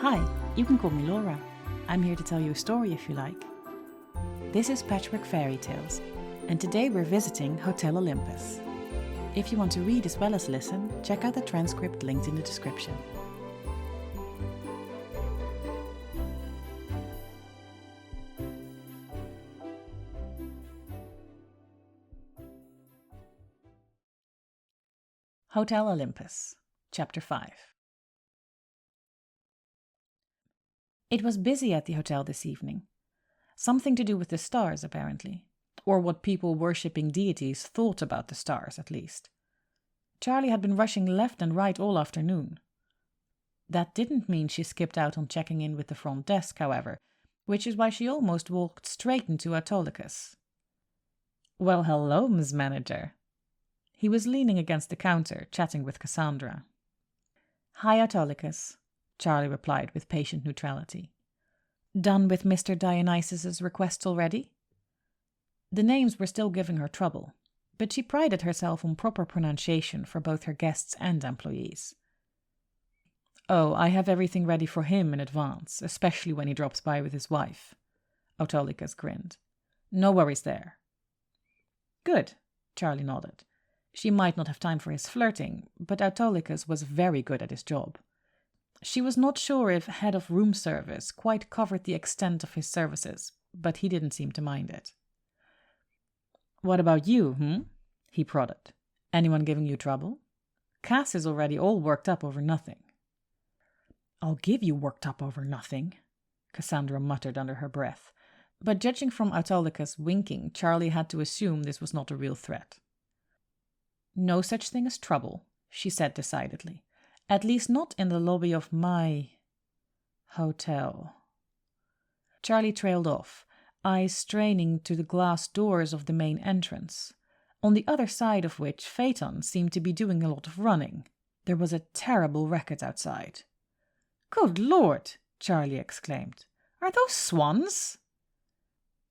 Hi, you can call me Laura. I'm here to tell you a story if you like. This is Patchwork Fairy Tales, and today we're visiting Hotel Olympus. If you want to read as well as listen, check out the transcript linked in the description. Hotel Olympus, Chapter 5. It was busy at the hotel this evening. Something to do with the stars, apparently. Or what people worshipping deities thought about the stars, at least. Charlie had been rushing left and right all afternoon. That didn't mean she skipped out on checking in with the front desk, however, which is why she almost walked straight into Autolycus. "Well, hello, Ms. Manager." He was leaning against the counter, chatting with Cassandra. "Hi, Autolycus," Charlie replied with patient neutrality. "Done with Mr. Dionysus's requests already?" The names were still giving her trouble, but she prided herself on proper pronunciation for both her guests and employees. "Oh, I have everything ready for him in advance, especially when he drops by with his wife." Autolycus grinned. "No worries there." "Good," Charlie nodded. She might not have time for his flirting, but Autolycus was very good at his job. She was not sure if head of room service quite covered the extent of his services, but he didn't seem to mind it. "What about you, he prodded. "Anyone giving you trouble? Cass is already all worked up over nothing." "I'll give you worked up over nothing," Cassandra muttered under her breath, but judging from Autolycus winking, Charlie had to assume this was not a real threat. "No such thing as trouble," she said decidedly. "At least not in the lobby of my hotel." Charlie trailed off, eyes straining to the glass doors of the main entrance, on the other side of which Phaeton seemed to be doing a lot of running. There was a terrible racket outside. "Good Lord!" Charlie exclaimed. "Are those swans?"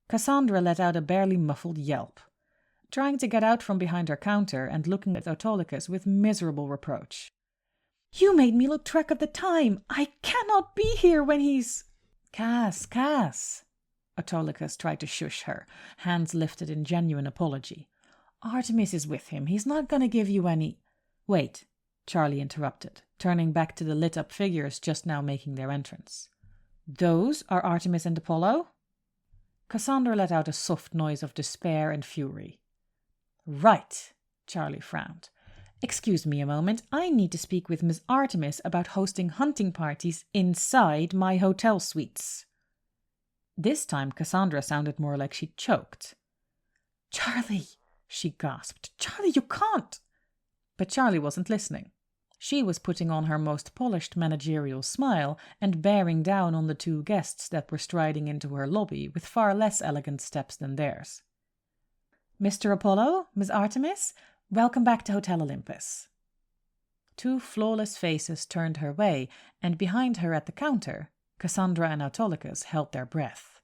Cassandra let out a barely muffled yelp, trying to get out from behind her counter and looking at Autolycus with miserable reproach. "You made me lose track of the time. I cannot be here when he's—" Cass. Autolycus tried to shush her, hands lifted in genuine apology. "Artemis is with him. He's not going to give you any—" "Wait," Charlie interrupted, turning back to the lit-up figures just now making their entrance. "Those are Artemis and Apollo?" Cassandra let out a soft noise of despair and fury. "Right," Charlie frowned. "Excuse me a moment. I need to speak with Miss Artemis about hosting hunting parties inside my hotel suites." This time Cassandra sounded more like she choked. "Charlie," she gasped. "Charlie, you can't!" But Charlie wasn't listening. She was putting on her most polished managerial smile and bearing down on the two guests that were striding into her lobby with far less elegant steps than theirs. "Mr. Apollo, Miss Artemis, welcome back to Hotel Olympus." Two flawless faces turned her way, and behind her at the counter, Cassandra and Autolycus held their breath.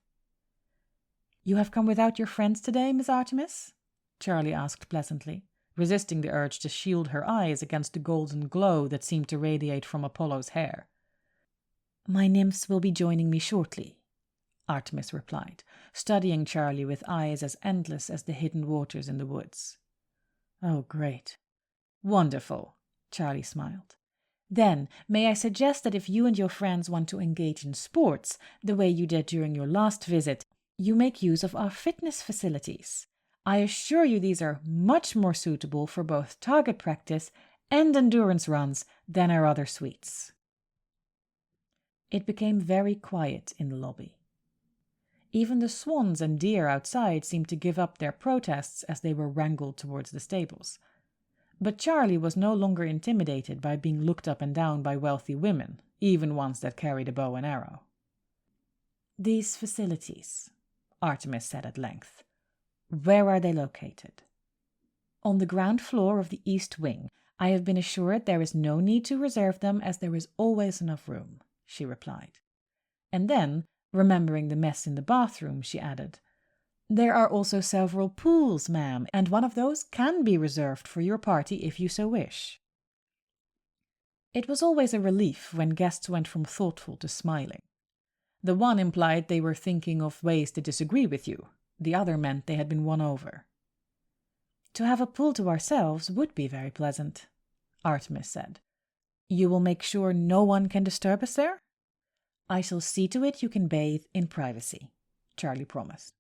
"You have come without your friends today, Miss Artemis?" Charlie asked pleasantly, resisting the urge to shield her eyes against the golden glow that seemed to radiate from Apollo's hair. "My nymphs will be joining me shortly," Artemis replied, studying Charlie with eyes as endless as the hidden waters in the woods. "Oh, great. Wonderful," Charlie smiled. "Then, may I suggest that if you and your friends want to engage in sports, the way you did during your last visit, you make use of our fitness facilities. I assure you these are much more suitable for both target practice and endurance runs than our other suites." It became very quiet in the lobby. Even the swans and deer outside seemed to give up their protests as they were wrangled towards the stables. But Charlie was no longer intimidated by being looked up and down by wealthy women, even ones that carried a bow and arrow. "These facilities," Artemis said at length. "Where are they located?" "On the ground floor of the East Wing. I have been assured there is no need to reserve them as there is always enough room," she replied. And then, remembering the mess in the bathroom, she added, "There are also several pools, ma'am, and one of those can be reserved for your party if you so wish." It was always a relief when guests went from thoughtful to smiling. The one implied they were thinking of ways to disagree with you, the other meant they had been won over. "To have a pool to ourselves would be very pleasant," Artemis said. "You will make sure no one can disturb us there?" "I shall see to it you can bathe in privacy," Charlie promised.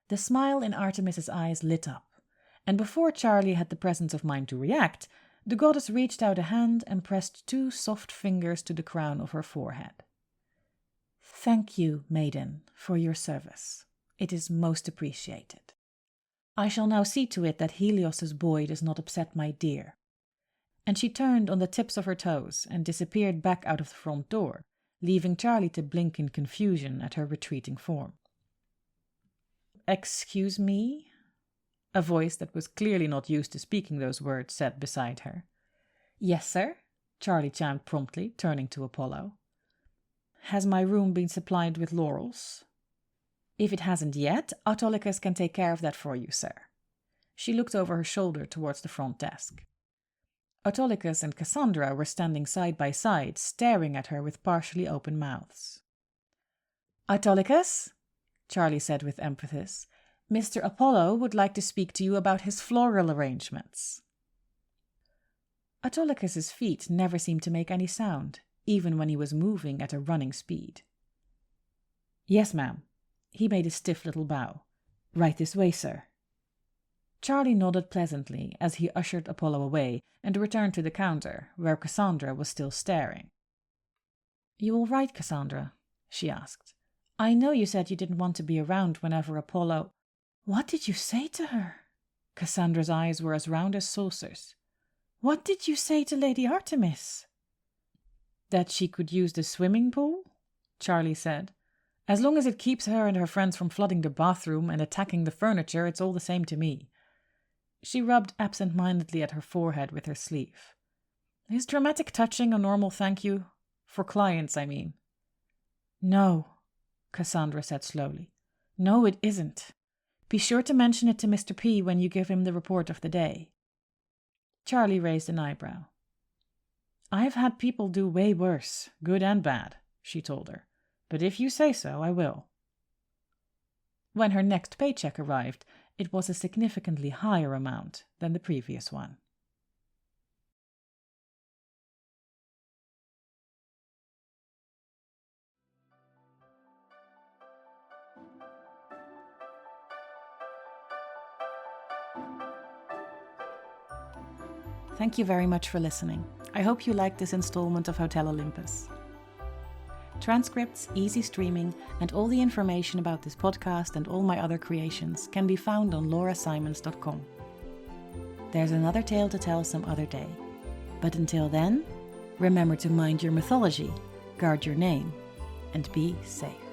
The smile in Artemis's eyes lit up, and before Charlie had the presence of mind to react, the goddess reached out a hand and pressed 2 soft fingers to the crown of her forehead. "Thank you, maiden, for your service. It is most appreciated. I shall now see to it that Helios's boy does not upset my deer." And she turned on the tips of her toes and disappeared back out of the front door, leaving Charlie to blink in confusion at her retreating form. "Excuse me?" a voice that was clearly not used to speaking those words said beside her. "Yes, sir," Charlie chimed promptly, turning to Apollo. "Has my room been supplied with laurels?" "If it hasn't yet, Autolycus can take care of that for you, sir." She looked over her shoulder towards the front desk. Autolycus and Cassandra were standing side by side, staring at her with partially open mouths. "Autolycus," Charlie said with emphasis, "Mr. Apollo would like to speak to you about his floral arrangements." Autolycus's feet never seemed to make any sound, even when he was moving at a running speed. "Yes, ma'am." He made a stiff little bow. "Right this way, sir." Charlie nodded pleasantly as he ushered Apollo away and returned to the counter, where Cassandra was still staring. "You all right, Cassandra?" she asked. "I know you said you didn't want to be around whenever Apollo—" "What did you say to her?" Cassandra's eyes were as round as saucers. "What did you say to Lady Artemis?" "That she could use the swimming pool," Charlie said. "As long as it keeps her and her friends from flooding the bathroom and attacking the furniture, it's all the same to me." She rubbed absent-mindedly at her forehead with her sleeve. "Is dramatic touching a normal thank you? For clients, I mean." "No," Cassandra said slowly. "No, it isn't. Be sure to mention it to Mr. P when you give him the report of the day." Charlie raised an eyebrow. "I've had people do way worse, good and bad," she told her. "But if you say so, I will." When her next paycheck arrived, it was a significantly higher amount than the previous one. Thank you very much for listening. I hope you liked this installment of Hotel Olympus. Transcripts, easy streaming, and all the information about this podcast and all my other creations can be found on laurasimons.com. There's another tale to tell some other day. But until then, remember to mind your mythology, guard your name, and be safe.